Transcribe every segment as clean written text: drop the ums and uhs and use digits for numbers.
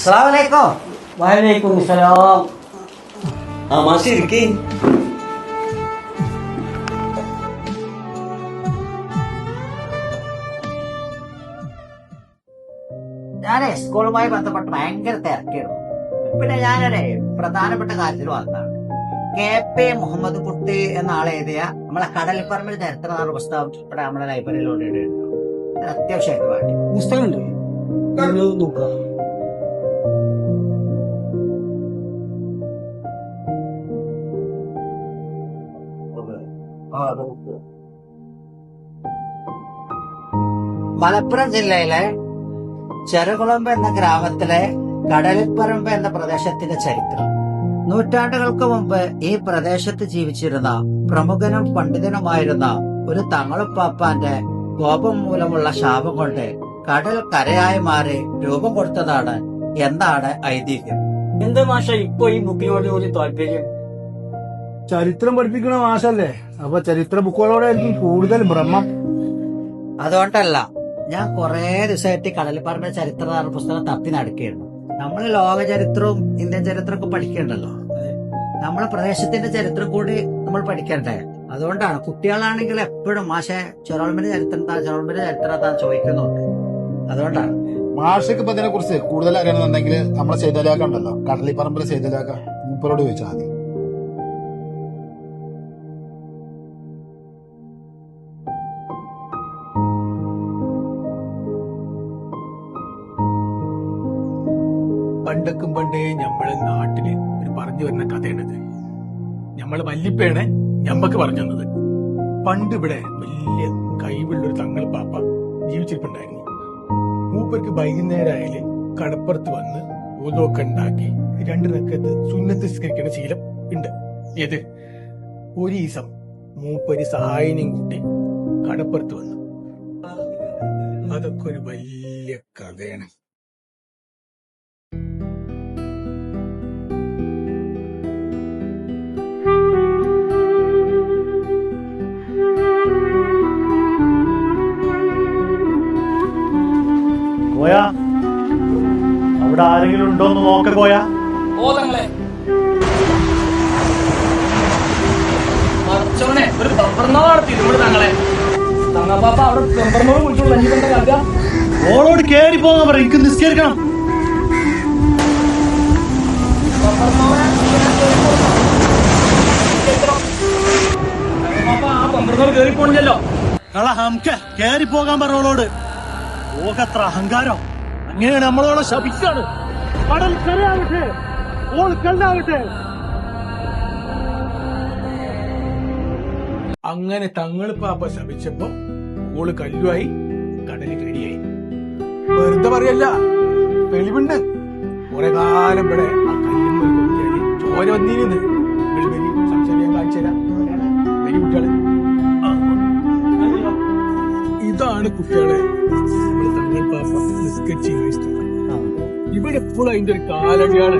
അസ്സലാമലൈക്കും. വലൈക്കും സലാം. ആ മാഷി ഇരിക്കേ. ഞാനേ സ്കൂളുമായി ബന്ധപ്പെട്ട് ഭയങ്കര തിരക്കായിരുന്നു. പിന്നെ ഞാനൊരു പ്രധാനപ്പെട്ട കാര്യത്തിൽ വന്നതാണ്. KP മുഹമ്മദ് കുട്ടി എന്ന ആളെ എഴുതിയ നമ്മളെ കടൽപ്പറമ്പിൽ ചരിത്ര എന്ന പുസ്തകം ഇവിടെ നമ്മുടെ ലൈബ്രറിയിലൂടെ അത്യാവശ്യമായിട്ട് വേണ്ടി പുസ്തകമുണ്ട്, നോക്കാം. മലപ്പുറം ജില്ലയിലെ ചെറുകുളമ്പ് എന്ന ഗ്രാമത്തിലെ കടലിപ്പറമ്പ് എന്ന പ്രദേശത്തിന്റെ ചരിത്രം. നൂറ്റാണ്ടുകൾക്ക് മുമ്പ് ഈ പ്രദേശത്ത് ജീവിച്ചിരുന്ന പ്രമുഖനും പണ്ഡിതനുമായിരുന്ന ഒരു തങ്ങളുപ്പാപ്പാന്റെ കോപം മൂലമുള്ള ശാപം കൊണ്ട് കടൽ കരയായി മാറി രൂപം കൊടുത്തതാണ് എന്താണ് ഐതിഹ്യം. എന്താ മാഷ ഇപ്പൊ ഈ ബുക്കിനോട് ഒരു താല്പര്യം? ചരിത്രം പഠിപ്പിക്കുന്ന മാഷല്ലേ, അപ്പൊ ചരിത്ര ബുക്കുകളോടായിരിക്കും കൂടുതൽ ഭ്രമം. അതുകൊണ്ടല്ല, ഞാൻ കുറെ ദിവസമായിട്ട് കടലിപ്പറമ്പിലെ ചരിത്ര പുസ്തകം തപ്പി നടക്കുകയായിരുന്നു. നമ്മൾ ലോക ചരിത്രവും ഇന്ത്യൻ ചരിത്രമൊക്കെ പഠിക്കേണ്ടല്ലോ, നമ്മളെ പ്രദേശത്തിന്റെ ചരിത്രം കൂടി നമ്മൾ പഠിക്കണ്ടേ. അതുകൊണ്ടാണ് കുട്ടികളാണെങ്കിൽ എപ്പോഴും മാഷെ ചെറുകുളമ്പിന്റെ ചരിത്രം ചോദിക്കുന്നുണ്ട്. അതുകൊണ്ടാണ് മാഷക്ക് ഇപ്പൊ ഇതിനെ കുറിച്ച് കൂടുതൽ അറിയണമെന്നുണ്ടെങ്കിൽ നമ്മളെ ചെയ്തലാക്ക ഉണ്ടല്ലോ, കടലിപ്പറമ്പിലെ ചെയ്തലാക്ക, മൂപ്പരോട് ചോദിച്ചാൽ മതി. പണ്ടൊക്കും പണ്ടേ ഞമ്മളെ നാട്ടില് ഒരു പറഞ്ഞു വരുന്ന കഥയാണിത്. ഞമ്മള് വല്ലിപ്പയാണ് ഞമ്മക്ക് പറഞ്ഞു തന്നത്. പണ്ട് ഇവിടെ വലിയ കഴിവുള്ളൊരു തങ്ങൾ പാപ്പ ജീവിച്ചിരിപ്പുണ്ടായിരുന്നു. മൂപ്പർക്ക് വൈകുന്നേരമായാല് കടപ്പുറത്ത് വന്ന് ഊതൊക്കെ ഉണ്ടാക്കി 2 റക്കത്ത് സുന്നത്ത് നിസ്കരിക്കുന്ന ശീലം ഉണ്ട്. ഏത് ഒരു ദിവസം മൂപ്പര് സഹായിനെയും കൂട്ടി കടപ്പുറത്ത് വന്നു. അതൊക്കെ ഒരു വലിയ കഥയാണ്. കോയ, അവിടെ ആരെങ്കിലും ഉണ്ടോന്ന് നോക്ക കോയ. ഓ തങ്ങളെ, മറച്ചോനെ ഒരു ബമ്പർനാൾ നടത്തി നമ്മുടെ തങ്ങളെ. തങ്ങപ്പാപ്പ അവിടെ ബമ്പർനാൾ വിളിച്ചോളൂ. നീ കണ്ട കഥ ഓളോട് കേറി പോകാൻ പറ, എനിക്ക് നിസ്കരിക്കണം. ആ ബമ്പർനാൾ കേറി പോണില്ലല്ലോ. കേറി പോകാൻ പറ ഓളോട്. ഓക്കത്ര അഹങ്കാരം, അങ്ങനെയാണ് നമ്മളോളെ ശപിക്കാണ്. കടൽ കരയാവട്ടെ, ഓൾ കല്ലാവട്ടെ. അങ്ങനെ തങ്ങൾ പാപ്പ ശപിച്ചപ്പോ ഓള് കല്ലുമായി, കടലിൽ റെഡിയായി. വെറുതെ പറയല്ല, തെളിവുണ്ട്. കുറെ കാലം ഇവിടെ ആ കല്ലിന്മേൽ കൊത്തിയാല് ചോര വന്നിരുന്ന്. വെളിവരി സംശയം കാണിച്ചു തരാം. വലിയ കുട്ടികള് ഇതാണ് കുട്ടികളെ നമ്മുടെ തങ്ങൾ പാപ്പ നിസ്കരിച്ച് ഇവിടെ എപ്പോഴും അതിന്റെ ഒരു കാലടിയാണ്.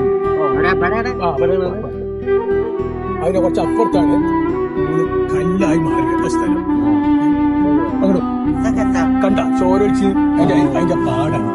അതിനെ കുറച്ച് അപ്പുറത്താണ് കല്ലായി മാറിയ സ്ഥലം. അങ്ങോട്ട് കണ്ട ചോരൊഴിച്ച് അതിന്റെ പാടാണ്.